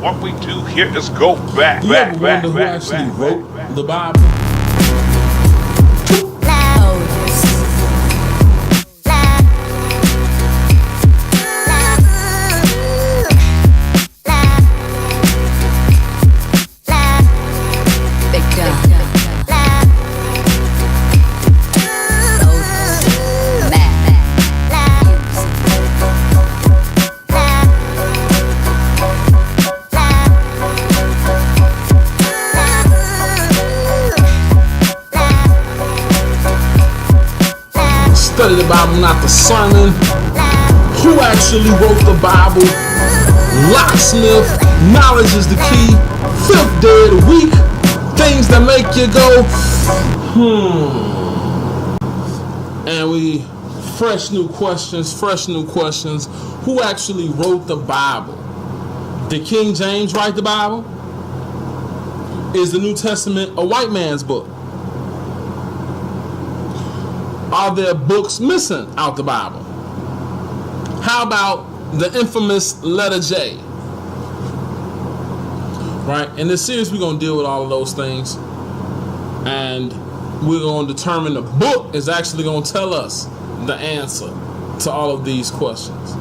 what we do here is go back. You ever wonder who actually wrote the Bible? Study the Bible, not the sermon. Who actually wrote the Bible? Locksmith, knowledge is the key. Fifth day of the week, things that make you go, And we, fresh new questions. Who actually wrote the Bible? Did King James write the Bible? Is the New Testament a white man's book? Are there books missing out the Bible? How about the infamous letter J? Right? In this series, we're going to deal with all of those things. And we're going to determine the book is actually going to tell us the answer to all of these questions.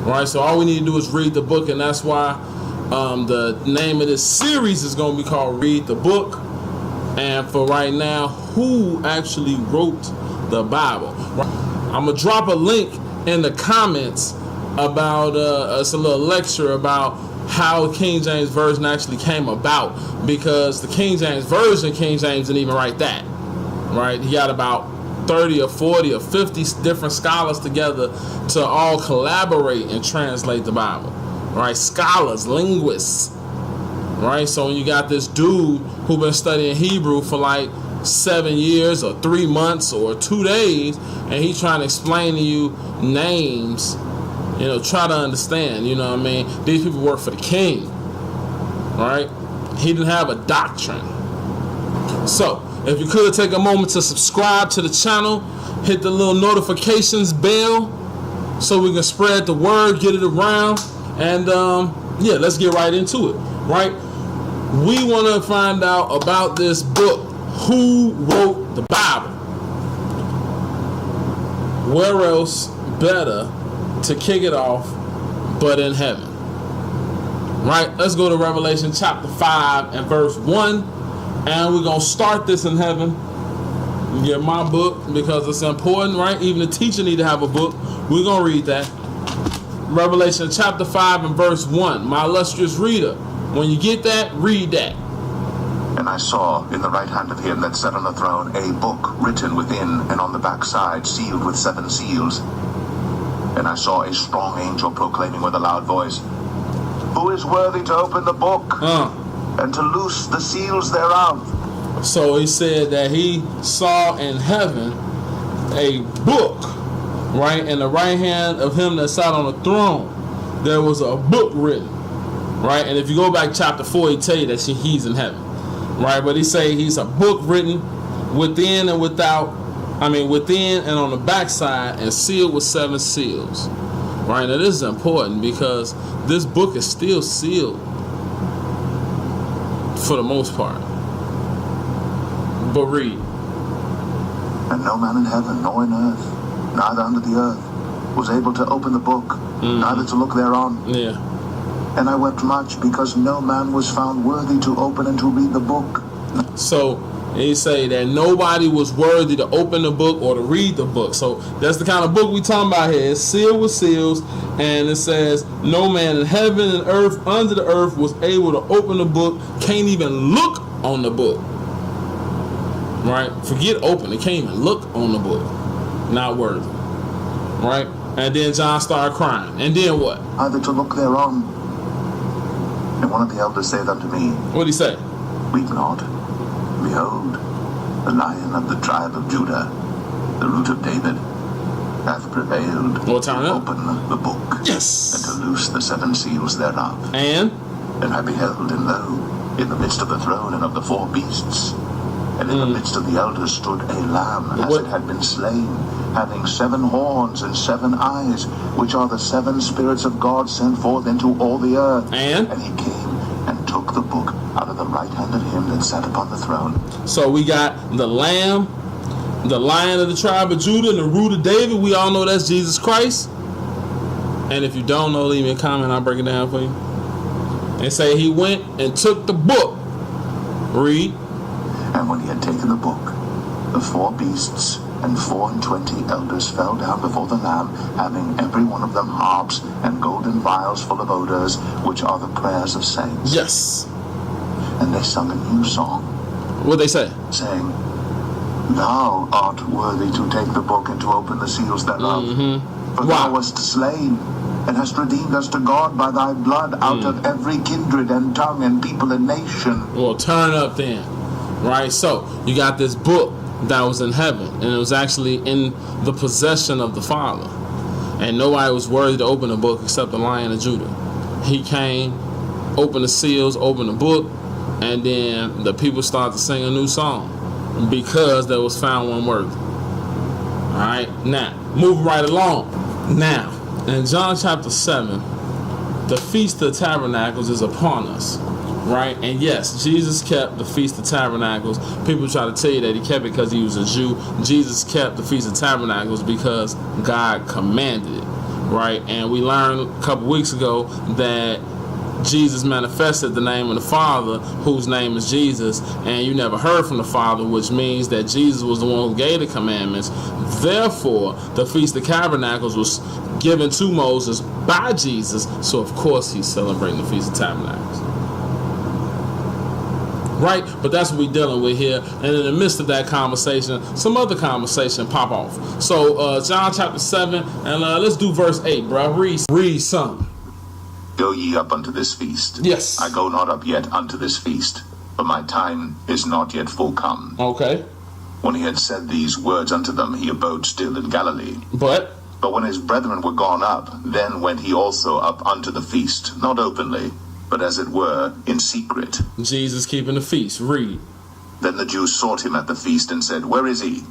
Right? So all we need to do is read the book. And that's why the name of this series is going to be called Read the Book. And for right now, who actually wrote the Bible? I'm going to drop a link in the comments about, it's a little lecture about how the King James Version actually came about. Because the King James Version, King James didn't even write that. Right? He got about 30 or 40 or 50 different scholars together to all collaborate and translate the Bible. Right? Scholars, linguists. Right? So when you got this dude who been studying Hebrew for like 7 years or 3 months or 2 days, and he trying to explain to you names, try to understand, you know what I mean? These people work for the king, right? He didn't have a doctrine. So, if you could take a moment to subscribe to the channel, hit the little notifications bell so we can spread the word, get it around, and yeah, let's get right into it, right? We want to find out about this book. Who wrote the Bible? Where else better to kick it off but in heaven? Right? Let's go to Revelation chapter 5 and verse 1. And we're going to start this in heaven. Get my book because it's important, right? Even the teacher need to have a book. We're going to read that. Revelation chapter 5 and verse 1. My illustrious reader, when you get that, read that. And I saw in the right hand of him that sat on the throne a book written within and on the backside, sealed with 7 seals. And I saw a strong angel proclaiming with a loud voice, Who is worthy to open the book and to loose the seals thereof? So he said that he saw in heaven a book, right? In the right hand of him that sat on the throne, there was a book written, right? And if you go back chapter 4, he tell you that he's in heaven. Right, but he say he's a book written within and without, within and on the backside and sealed with 7 seals. Right, now this is important because this book is still sealed for the most part. But read. And no man in heaven nor in earth, neither under the earth, was able to open the book, neither to look thereon. Yeah. And I wept much because no man was found worthy to open and to read the book. So he say that nobody was worthy to open the book or to read the book. So that's the kind of book we talking about here. It's sealed with seals, and it says no man in heaven and earth, under the earth, was able to open the book. Can't even look on the book. Right? Forget open. They can't even look on the book. Not worthy. Right? And then John started crying. And then what? Either to look thereon. And one of the elders saith unto me, What'd he say? Weep not. Behold, the Lion of the tribe of Judah, the Root of David, hath prevailed to open the book, yes, and to loose the 7 seals thereof. And I beheld, and lo, in the midst of the throne and of the 4 beasts, And in the midst of the elders stood a lamb, as it had been slain, having 7 horns and 7 eyes, which are the 7 spirits of God sent forth into all the earth. And he came and took the book out of the right hand of him that sat upon the throne. So we got the lamb, the lion of the tribe of Judah, and the root of David. We all know that's Jesus Christ. And if you don't know, leave me a comment. I'll break it down for you. And say he went and took the book. Read. And when he had taken the book, the 4 beasts and 24 elders fell down before the Lamb, having every one of them harps and golden vials full of odors, which are the prayers of saints. Yes. And they sung a new song. What they say? Saying, Thou art worthy to take the book and to open the seals thereof. For thou wast slain, and hast redeemed us to God by thy blood out of every kindred and tongue and people and nation. Well, turn up then. Right? So, you got this book that was in heaven, and it was actually in the possession of the Father. And nobody was worthy to open the book except the Lion of Judah. He came, opened the seals, opened the book, and then the people started to sing a new song because there was found one worthy. Alright, now, moving right along. Now, in John chapter 7, the Feast of Tabernacles is upon us. Right? And yes, Jesus kept the Feast of Tabernacles. People try to tell you that he kept it because he was a Jew. Jesus kept the Feast of Tabernacles because God commanded it. Right? And we learned a couple weeks ago that Jesus manifested the name of the Father, whose name is Jesus, and you never heard from the Father, which means that Jesus was the one who gave the commandments. Therefore, the Feast of Tabernacles was given to Moses by Jesus, so of course he's celebrating the Feast of Tabernacles. Right? But that's what we're dealing with here. And in the midst of that conversation, some other conversation pop off. So, John chapter 7, and let's do verse 8, bro. Read something. Go ye up unto this feast. Yes. I go not up yet unto this feast, for my time is not yet full come. Okay. When he had said these words unto them, he abode still in Galilee. But when his brethren were gone up, then went he also up unto the feast, not openly, but as it were, in secret. Jesus keeping the feast. Read. Then the Jews sought him at the feast and said, Where is he?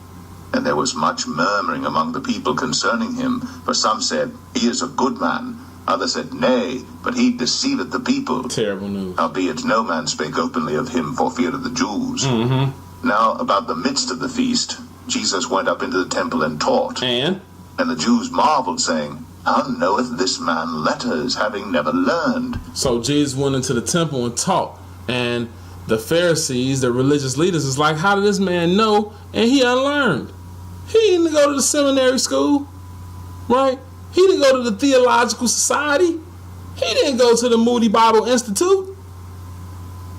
And there was much murmuring among the people concerning him. For some said, He is a good man. Others said, Nay, but he deceiveth the people. Terrible news. Howbeit no man spake openly of him for fear of the Jews. Now about the midst of the feast, Jesus went up into the temple and taught. And the Jews marveled, saying, How knoweth this man letters, having never learned? So Jesus went into the temple and taught. And the Pharisees, the religious leaders, is like, how did this man know? And he unlearned. He didn't go to the seminary school. Right? He didn't go to the Theological Society. He didn't go to the Moody Bible Institute.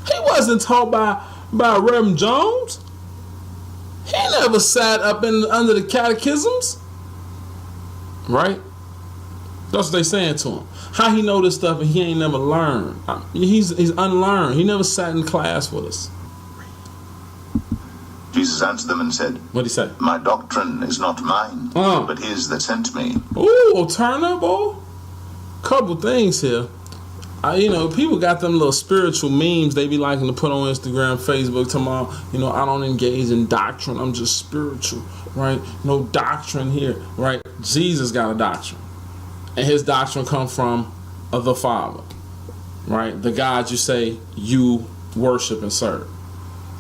He wasn't taught by Reverend Jones. He never sat up under the catechisms. Right? That's what they saying to him. How he know this stuff and he ain't never learned? He's unlearned. He never sat in class with us. Jesus answered them and said, What'd he say? My doctrine is not mine, but his that sent me. Ooh, turn up, boy. Couple things here. People got them little spiritual memes they be liking to put on Instagram, Facebook, tomorrow. I don't engage in doctrine. I'm just spiritual, right? No doctrine here, right? Jesus got a doctrine. And his doctrine comes from the Father, right? The God you say you worship and serve,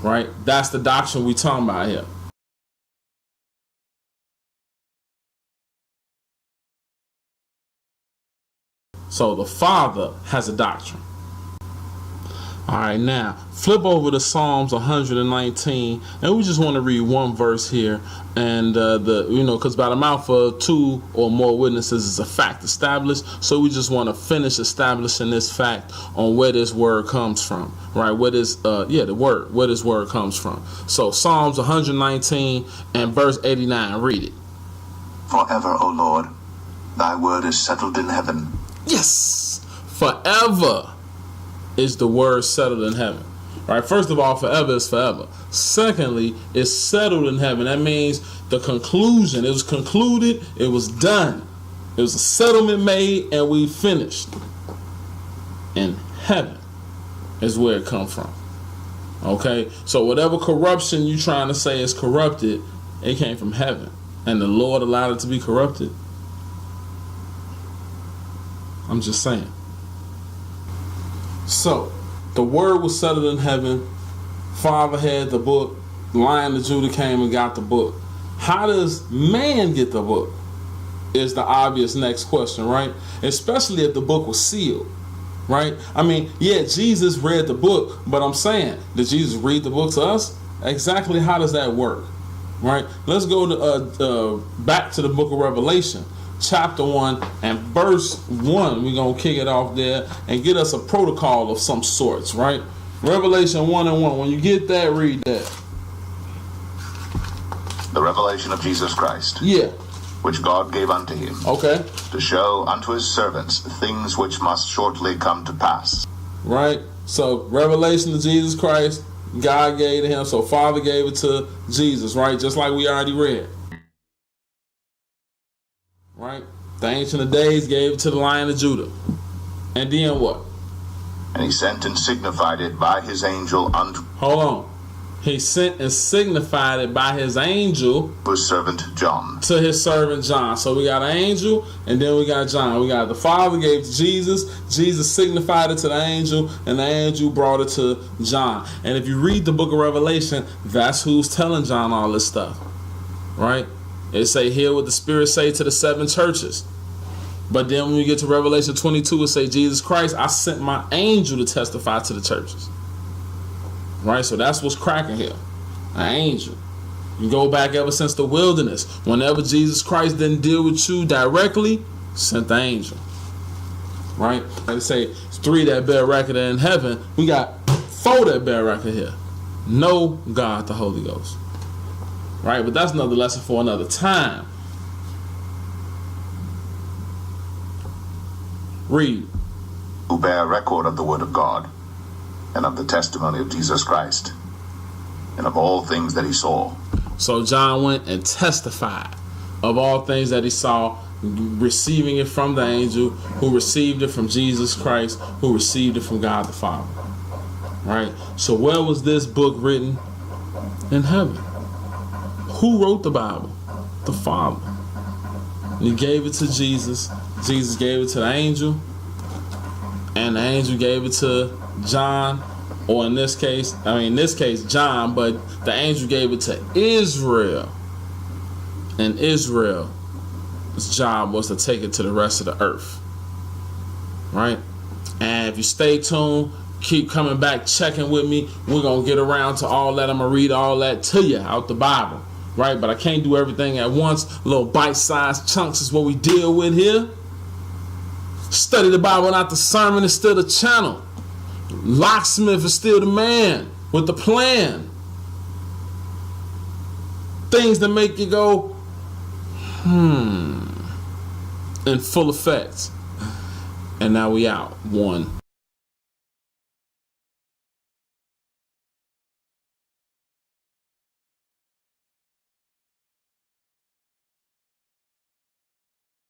right? That's the doctrine we talking about here. So the Father has a doctrine. All right, now flip over to Psalms 119, and we just want to read one verse here. And because by the mouth of 2 or more witnesses is a fact established. So we just want to finish establishing this fact on where this word comes from, right? Where this where this word comes from. So Psalms 119 and verse 89. Read it. Forever, O Lord, thy word is settled in heaven. Yes, forever is the word settled in heaven. Right? First of all, forever is forever. Secondly, it's settled in heaven. That means the conclusion. It was concluded. It was done. It was a settlement made, and we finished. And heaven is where it comes from. Okay, so whatever corruption you trying to say is corrupted, it came from heaven, and the Lord allowed it to be corrupted. I'm just saying. So the word was settled in heaven. Father had the book. Lion of Judah came and got the book. How does man get the book? Is the obvious next question, right? Especially if the book was sealed, right? I mean, yeah, Jesus read the book, but I'm saying, did Jesus read the book to us? Exactly how does that work, right? Let's go to back to the book of Revelation, chapter 1 and verse 1. We're going to kick it off there and get us a protocol of some sorts, right? Revelation 1 and 1. When you get that, read that. The revelation of Jesus Christ. Yeah. Which God gave unto him. Okay. To show unto his servants things which must shortly come to pass. Right? So, revelation of Jesus Christ, God gave to him. So, Father gave it to Jesus, right? Just like we already read. Right? The Ancient of Days gave it to the Lion of Judah. And then what? And he sent and signified it by his angel unto... Hold on. He sent and signified it by his angel his servant John. To his servant John. So we got an angel and then we got John. We got the Father gave it to Jesus. Jesus signified it to the angel and the angel brought it to John. And if you read the book of Revelation, that's who's telling John all this stuff. Right? It say, hear what the Spirit say to the 7 churches. But then when we get to Revelation 22, it say, Jesus Christ, I sent my angel to testify to the churches. Right, so that's what's cracking here. An angel. You go back ever since the wilderness. Whenever Jesus Christ didn't deal with you directly, sent the angel. Right? Like I say, it's 3 that bear record in heaven. We got 4 that bear record here. No God, the Holy Ghost. Right? But that's another lesson for another time. Read. Who bear record of the word of God, and of the testimony of Jesus Christ, and of all things that he saw. So John went and testified of all things that he saw, receiving it from the angel, who received it from Jesus Christ, who received it from God the Father. Right? So where was this book written? In heaven. Who wrote the Bible? The Father. And he gave it to Jesus. Jesus gave it to the angel. And the angel gave it to John, or in this case John, but the angel gave it to Israel, and Israel's job was to take it to the rest of the earth. Right? And if you stay tuned, keep coming back, checking with me, we're gonna get around to all that. I'm gonna read all that to you out the Bible, right? But I can't do everything at once. Little bite-sized chunks is what we deal with here. Study the Bible, not the sermon. Is still the channel. Locksmith is still the man with the plan. Things that make you go, in full effect. And now we out. 1.